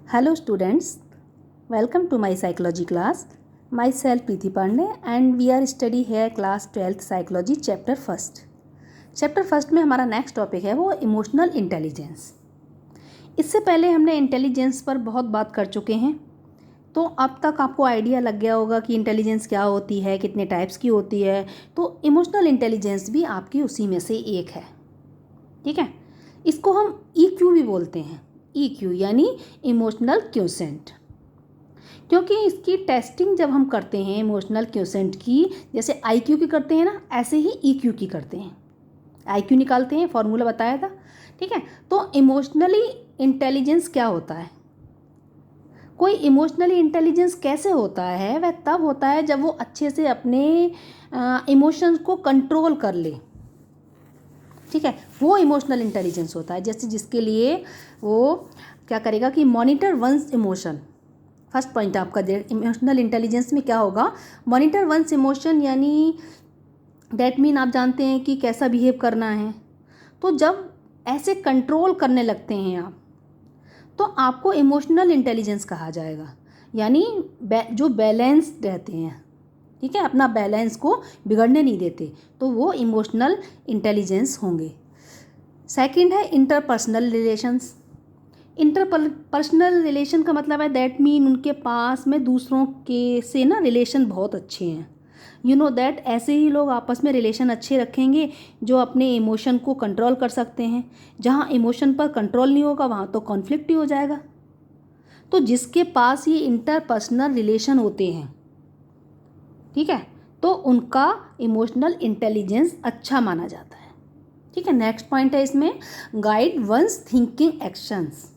Hello students, welcome to my psychology class. Myself Preeti Pandey and we are study here class 12th psychology chapter first. Chapter first में हमारा next topic है वो emotional intelligence. इससे पहले हमने intelligence पर बहुत बात कर चुके हैं, तो अब तक आपको आइडिया लग गया होगा कि इंटेलिजेंस क्या होती है, कितने टाइप्स की होती है। तो इमोशनल इंटेलिजेंस भी आपकी उसी में से एक है। ठीक है, इसको हम EQ भी बोलते हैं। EQ यानी इमोशनल क्वोशेंट, क्योंकि इसकी टेस्टिंग जब हम करते हैं इमोशनल क्वोशेंट की, जैसे IQ की करते हैं ना, ऐसे ही EQ की करते हैं। IQ निकालते हैं, फॉर्मूला बताया था। ठीक है, तो इमोशनली इंटेलिजेंस क्या होता है? कोई इमोशनली इंटेलिजेंस कैसे होता है? वह तब होता है जब वो अच्छे से अपने इमोशंस को कंट्रोल कर ले। ठीक है, वो इमोशनल इंटेलिजेंस होता है। जैसे जिसके लिए वो क्या करेगा कि monitor one's emotion. First point आपका इमोशनल इंटेलिजेंस में क्या होगा? मॉनिटर वंस इमोशन, यानी डैट मीन आप जानते हैं कि कैसा बिहेव करना है। तो जब ऐसे कंट्रोल करने लगते हैं आप, तो आपको इमोशनल इंटेलिजेंस कहा जाएगा। यानी जो बैलेंस्ड रहते हैं, ठीक है, अपना बैलेंस को बिगड़ने नहीं देते, तो वो इमोशनल इंटेलिजेंस होंगे। सेकंड है इंटरपर्सनल रिलेशंस। इंटरपर्सनल रिलेशन का मतलब है दैट मीन उनके पास में दूसरों के से ना रिलेशन बहुत अच्छे हैं। यू नो दैट ऐसे ही लोग आपस में रिलेशन अच्छे रखेंगे जो अपने इमोशन को कंट्रोल कर सकते हैं। जहाँ इमोशन पर कंट्रोल नहीं होगा वहाँ तो कॉन्फ्लिक्ट ही हो जाएगा। तो जिसके पास ये इंटरपर्सनल रिलेशन होते हैं, ठीक है, तो उनका इमोशनल इंटेलिजेंस अच्छा माना जाता है। ठीक है, नेक्स्ट पॉइंट है इसमें गाइड वंस थिंकिंग एक्शंस।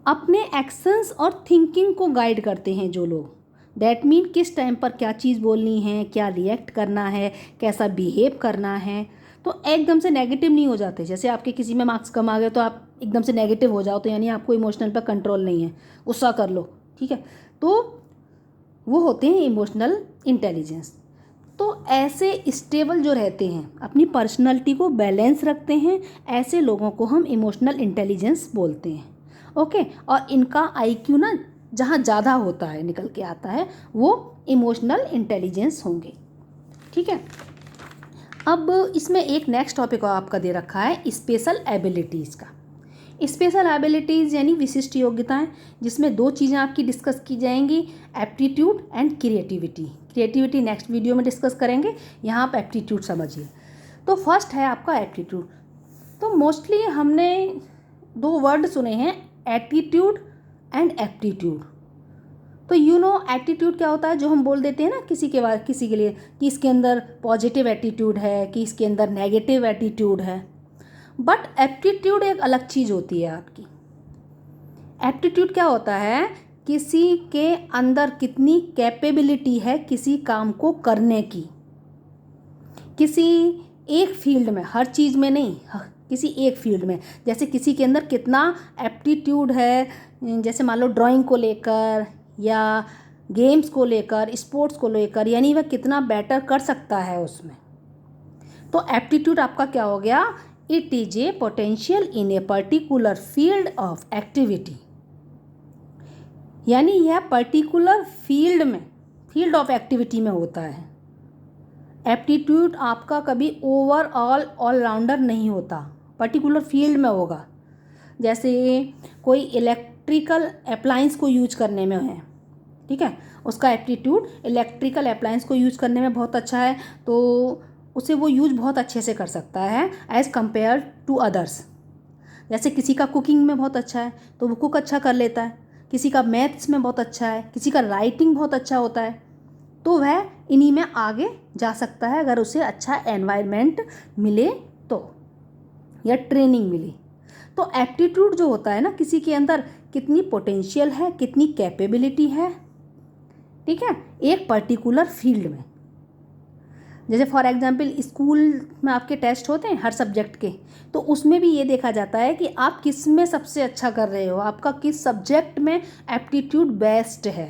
अपने एक्शंस और थिंकिंग को गाइड करते हैं जो लोग। दैट मीन किस टाइम पर क्या चीज़ बोलनी है, क्या रिएक्ट करना है, कैसा बिहेव करना है। तो एकदम से नेगेटिव नहीं हो जाते। जैसे आपके किसी में मार्क्स कम आ गए तो आप एकदम से नेगेटिव हो जाओ, तो यानी आपको इमोशनल पर कंट्रोल नहीं है, गुस्सा कर लो। ठीक है, तो वो होते हैं इमोशनल इंटेलिजेंस। तो ऐसे स्टेबल जो रहते हैं, अपनी पर्सनैलिटी को बैलेंस रखते हैं, ऐसे लोगों को हम इमोशनल इंटेलिजेंस बोलते हैं। ओके, और इनका IQ ना जहाँ ज़्यादा होता है, निकल के आता है, वो इमोशनल इंटेलिजेंस होंगे। ठीक है, अब इसमें एक नेक्स्ट टॉपिक आपका दे रखा है स्पेशल एबिलिटीज़ का। स्पेशल एबिलिटीज़ यानी विशिष्ट योग्यताएं, जिसमें दो चीज़ें आपकी डिस्कस की जाएंगी, aptitude and creativity. Creativity next video में डिस्कस करेंगे, यहाँ आप एप्टीट्यूड समझिए। तो फर्स्ट है आपका एप्टीट्यूड। तो मोस्टली हमने दो वर्ड सुने हैं, एटीट्यूड एंड एप्टीट्यूड। तो यू नो एटीट्यूड क्या होता है? जो हम बोल देते हैं ना किसी के लिए कि इसके अंदर पॉजिटिव एटीट्यूड है, कि इसके अंदर नेगेटिव एटीट्यूड है। बट एप्टीट्यूड एक अलग चीज़ होती है आपकी। एप्टीट्यूड क्या होता है? किसी के अंदर कितनी कैपेबिलिटी है किसी काम को करने की, किसी एक फील्ड में, हर चीज़ में नहीं, किसी एक फील्ड में। जैसे किसी के अंदर कितना एप्टीट्यूड है, जैसे मान लो ड्राइंग को लेकर या गेम्स को लेकर, स्पोर्ट्स को लेकर, यानी वह कितना बेटर कर सकता है उसमें। तो एप्टीट्यूड आपका क्या हो गया? It is a potential in a particular field of activity. यानी यह पर्टिकुलर फील्ड ऑफ एक्टिविटी में होता है। एप्टीट्यूड आपका कभी ओवरऑल ऑलराउंडर नहीं होता, पर्टिकुलर फील्ड में होगा। जैसे कोई इलेक्ट्रिकल अप्लायंस को यूज करने में है, ठीक है, उसका एप्टीट्यूड इलेक्ट्रिकल अप्लायंस को यूज करने में बहुत अच्छा है, तो उसे वो यूज बहुत अच्छे से कर सकता है एज़ कम्पेयर टू अदर्स। जैसे किसी का कुकिंग में बहुत अच्छा है तो वो कुक अच्छा कर लेता है, किसी का मैथ्स में बहुत अच्छा है, किसी का राइटिंग बहुत अच्छा होता है, तो वह इन्हीं में आगे जा सकता है अगर उसे अच्छा एनवायरनमेंट मिले तो, या ट्रेनिंग मिले। तो एप्टीट्यूड जो होता है ना, किसी के अंदर कितनी पोटेंशियल है, कितनी कैपेबिलिटी है, ठीक है, एक पर्टिकुलर फील्ड में। जैसे फॉर एग्जांपल स्कूल में आपके टेस्ट होते हैं हर सब्जेक्ट के, तो उसमें भी ये देखा जाता है कि आप किस में सबसे अच्छा कर रहे हो, आपका किस सब्जेक्ट में एप्टीट्यूड बेस्ट है,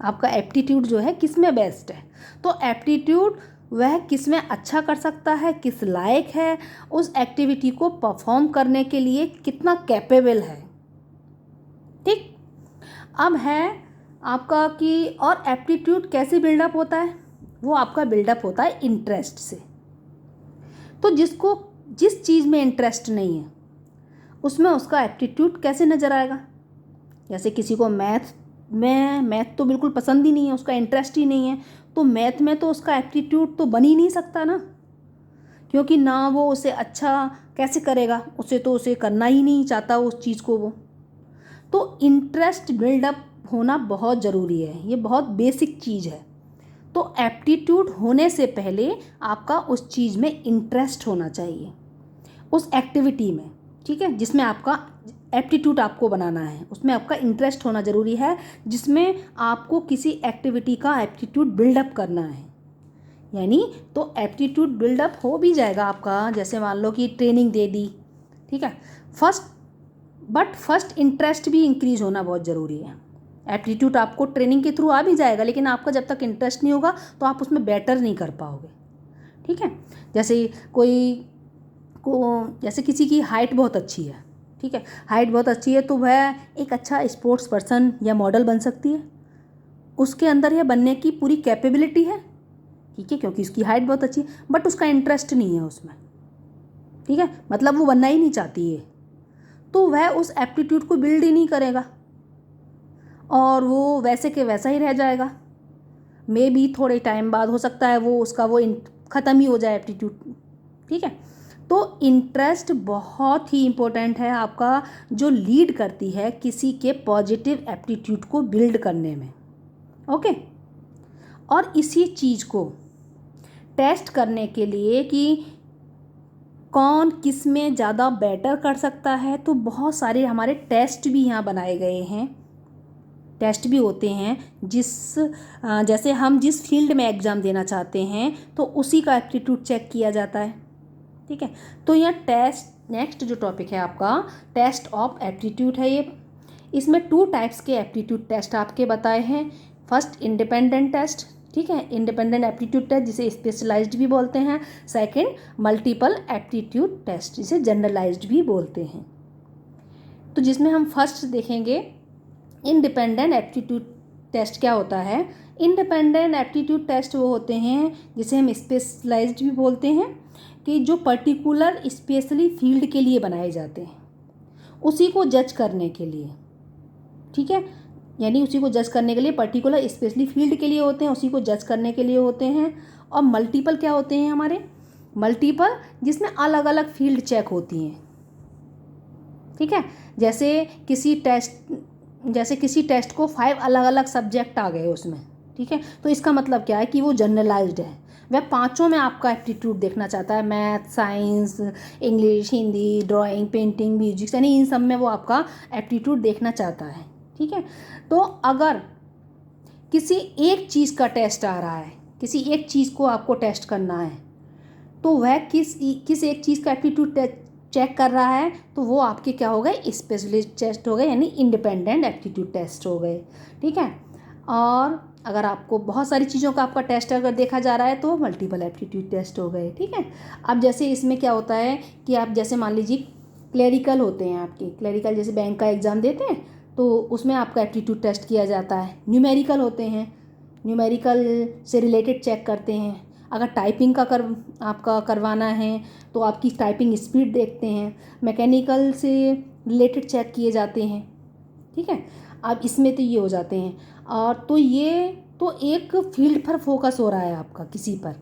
आपका एप्टीट्यूड जो है किस में बेस्ट है। तो एप्टीट्यूड वह किस में अच्छा कर सकता है, किस लायक है, उस एक्टिविटी को परफॉर्म करने के लिए कितना कैपेबल है। ठीक। अब है आपका कि और एप्टीट्यूड कैसे बिल्डअप होता है, वो आपका बिल्डअप होता है इंटरेस्ट से। तो जिसको जिस चीज़ में इंटरेस्ट नहीं है उसमें उसका एप्टीट्यूड कैसे नज़र आएगा। जैसे किसी को मैथ तो बिल्कुल पसंद ही नहीं है, उसका इंटरेस्ट ही नहीं है, तो मैथ में तो उसका एप्टीट्यूड तो बन ही नहीं सकता ना, क्योंकि ना वो उसे अच्छा कैसे करेगा, उसे करना ही नहीं चाहता उस चीज़ को वो। तो इंटरेस्ट बिल्डअप होना बहुत ज़रूरी है, ये बहुत बेसिक चीज़ है। तो एप्टीट्यूड होने से पहले आपका उस चीज़ में इंटरेस्ट होना चाहिए, उस एक्टिविटी में, ठीक है, जिसमें आपका एप्टीट्यूड आपको बनाना है, उसमें आपका इंटरेस्ट होना ज़रूरी है, जिसमें आपको किसी एक्टिविटी का एप्टीट्यूड बिल्डअप करना है। यानी तो एप्टीट्यूड बिल्डअप हो भी जाएगा आपका, जैसे मान लो कि ट्रेनिंग दे दी, ठीक है, फर्स्ट इंटरेस्ट भी इंक्रीज होना बहुत ज़रूरी है। एप्टीट्यूड आपको ट्रेनिंग के थ्रू आ भी जाएगा, लेकिन आपका जब तक इंटरेस्ट नहीं होगा तो आप उसमें बेटर नहीं कर पाओगे, ठीक है। जैसे किसी की हाइट बहुत अच्छी है, ठीक है, हाइट बहुत अच्छी है तो वह एक अच्छा स्पोर्ट्स पर्सन या मॉडल बन सकती है, उसके अंदर यह बनने की पूरी कैपेबिलिटी है, ठीक है, क्योंकि उसकी हाइट बहुत अच्छी है, बट उसका इंटरेस्ट नहीं है उसमें, ठीक है, मतलब वो बनना ही नहीं चाहती है, तो वह उस एप्टीट्यूड को बिल्ड ही नहीं करेगा और वो वैसे के वैसा ही रह जाएगा। मे बी थोड़े टाइम बाद हो सकता है वो ख़त्म ही हो जाए एप्टीट्यूड, ठीक है। तो इंटरेस्ट बहुत ही इम्पोर्टेंट है आपका, जो लीड करती है किसी के पॉजिटिव एप्टीट्यूड को बिल्ड करने में, ओके। और इसी चीज़ को टेस्ट करने के लिए कि कौन किस में ज़्यादा बेटर कर सकता है, तो बहुत सारे हमारे टेस्ट भी यहाँ बनाए गए हैं, टेस्ट भी होते हैं जैसे हम जिस फील्ड में एग्ज़ाम देना चाहते हैं तो उसी का एप्टीट्यूड चेक किया जाता है, ठीक है। तो यह नेक्स्ट जो टॉपिक है आपका टेस्ट ऑफ एप्टीट्यूड है, ये इसमें 2 टाइप्स के एप्टीट्यूड टेस्ट आपके बताए हैं। फर्स्ट इंडिपेंडेंट टेस्ट, ठीक है, इंडिपेंडेंट एप्टीट्यूड टेस्ट जिसे स्पेशलाइज्ड भी बोलते हैं। सेकंड मल्टीपल एप्टीट्यूड टेस्ट जिसे जनरलाइज्ड भी बोलते हैं। तो जिसमें हम फर्स्ट देखेंगे इंडिपेंडेंट एप्टीट्यूड टेस्ट क्या होता है। इंडिपेंडेंट एप्टीट्यूड टेस्ट वो होते हैं जिसे हम स्पेशलाइज्ड भी बोलते हैं, कि जो पर्टिकुलर स्पेशली फील्ड के लिए बनाए जाते हैं, उसी को जज करने के लिए, ठीक है, यानी उसी को जज करने के लिए पर्टिकुलर स्पेशली फील्ड के लिए होते हैं, उसी को जज करने के लिए होते हैं। और मल्टीपल क्या होते हैं हमारे, मल्टीपल जिसमें अलग अलग फील्ड चेक होती हैं, ठीक है। जैसे किसी टेस्ट को 5 अलग अलग सब्जेक्ट आ गए उसमें, ठीक है, तो इसका मतलब क्या है कि वो जनरलाइज्ड है, वह 5 में आपका एप्टीट्यूड देखना चाहता है, math, science, English, Hindi, drawing, painting, music, यानी इन सब में वो आपका एप्टीट्यूड देखना चाहता है, ठीक है। तो अगर किसी एक चीज़ का टेस्ट आ रहा है, किसी एक चीज़ को आपको टेस्ट करना है, तो वह किस एक चीज़ का एप्टीट्यूड चेक कर रहा है, तो वो आपके क्या हो गए, स्पेशलिस्ट टेस्ट हो गए, यानी इंडिपेंडेंट एप्टीट्यूड टेस्ट हो गए, ठीक है। और अगर आपको बहुत सारी चीज़ों का आपका टेस्ट अगर देखा जा रहा है तो मल्टीपल एप्टीट्यूड टेस्ट हो गए, ठीक है। अब जैसे इसमें क्या होता है कि आप जैसे मान लीजिए क्लरिकल होते हैं आपके, क्लरिकल जैसे बैंक का एग्ज़ाम देते हैं तो उसमें आपका एप्टीट्यूड टेस्ट किया जाता है। न्यूमेरिकल होते हैं, न्यूमेरिकल से रिलेटेड चेक करते हैं। अगर टाइपिंग का आपका करवाना है तो आपकी टाइपिंग स्पीड देखते हैं। मैकेनिकल से रिलेटेड चेक किए जाते हैं, ठीक है। अब इसमें तो ये हो जाते हैं, और तो ये तो एक फील्ड पर फोकस हो रहा है आपका, किसी पर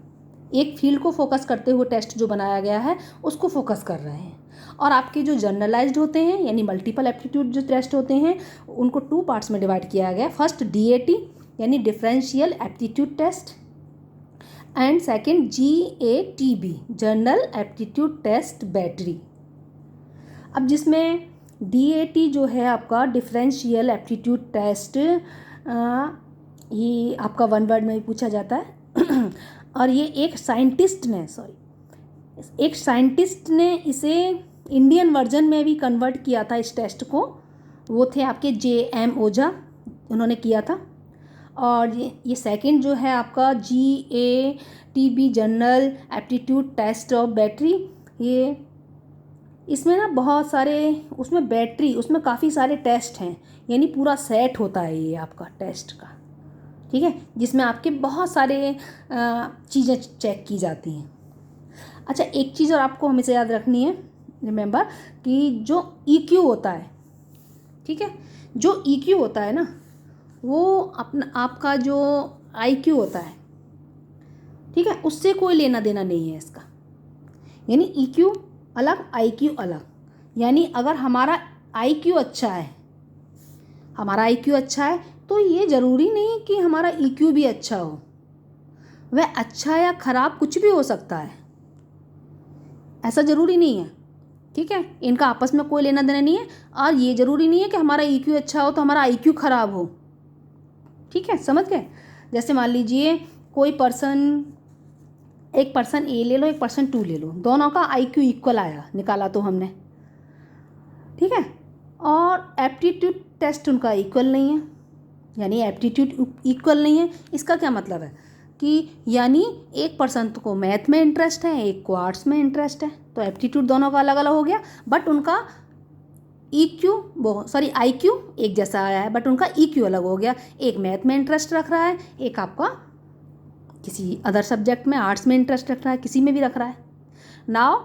एक फील्ड को फोकस करते हुए टेस्ट जो बनाया गया है उसको फोकस कर रहे हैं। और आपके जो जनरलाइज्ड होते हैं यानी मल्टीपल एप्टीट्यूड जो टेस्ट होते हैं उनको 2 पार्ट्स में डिवाइड किया गया है। फर्स्ट DAT यानी differential aptitude test, and second GATB general aptitude test battery. अब जिसमें DAT जो है आपका डिफरेंशियल एप्टीट्यूड टेस्ट, ये आपका 1 वर्ड में भी पूछा जाता है और ये एक साइंटिस्ट ने इसे इंडियन वर्जन में भी कन्वर्ट किया था इस टेस्ट को, वो थे आपके JM ओझा, उन्होंने किया था। और ये सेकंड जो है आपका GATB general aptitude test of battery, ये इसमें ना बहुत सारे, उसमें बैटरी, उसमें काफ़ी सारे टेस्ट हैं, यानी पूरा सेट होता है ये आपका टेस्ट का, ठीक है, जिसमें आपके बहुत सारे चीज़ें चेक की जाती हैं। अच्छा, एक चीज़ और आपको हमेशा याद रखनी है, रिमेंबर, कि जो EQ होता है, ठीक है, जो EQ होता है ना, वो अपना आपका जो IQ होता है, ठीक है, उससे कोई लेना देना नहीं है इसका। यानी EQ अलग, IQ अलग। यानी अगर हमारा IQ अच्छा है, हमारा IQ अच्छा है, तो ये ज़रूरी नहीं कि हमारा EQ भी अच्छा हो। वह अच्छा या ख़राब कुछ भी हो सकता है, ऐसा ज़रूरी नहीं है, ठीक है। इनका आपस में कोई लेना देना नहीं है। और ये ज़रूरी नहीं है कि हमारा EQ अच्छा हो तो हमारा IQ ख़राब हो, ठीक है, समझ गए। जैसे मान लीजिए कोई पर्सन, एक पर्सन A ले लो, एक पर्सन 2 ले लो, दोनों का IQ इक्वल आया, निकाला तो हमने, ठीक है, और एप्टीट्यूड टेस्ट उनका इक्वल नहीं है, यानी एप्टीट्यूड इक्वल नहीं है। इसका क्या मतलब है कि यानी एक पर्सन को मैथ में इंटरेस्ट है, एक को आर्ट्स में इंटरेस्ट है, तो एप्टीट्यूड दोनों का अलग अलग हो गया, बट उनका IQ एक जैसा आया है, बट उनका EQ अलग हो गया। एक मैथ में इंटरेस्ट रख रहा है, एक आपका किसी अदर सब्जेक्ट में, आर्ट्स में इंटरेस्ट रख रहा है, किसी में भी रख रहा है। नाउ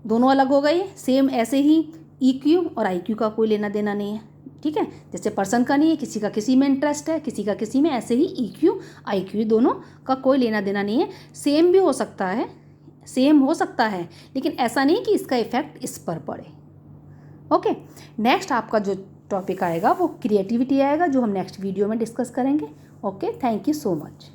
दोनों अलग हो गए, सेम ऐसे ही EQ और IQ का कोई लेना देना नहीं है, ठीक है। जैसे पर्सन का नहीं है, किसी का किसी में इंटरेस्ट है, किसी का किसी में, ऐसे ही EQ IQ दोनों का कोई लेना देना नहीं है। सेम भी हो सकता है, सेम हो सकता है, लेकिन ऐसा नहीं कि इसका इफेक्ट इस पर पड़े। ओके, नेक्स्ट आपका जो टॉपिक आएगा वो क्रिएटिविटी आएगा, जो हम नेक्स्ट वीडियो में डिस्कस करेंगे। Okay, thank you so much.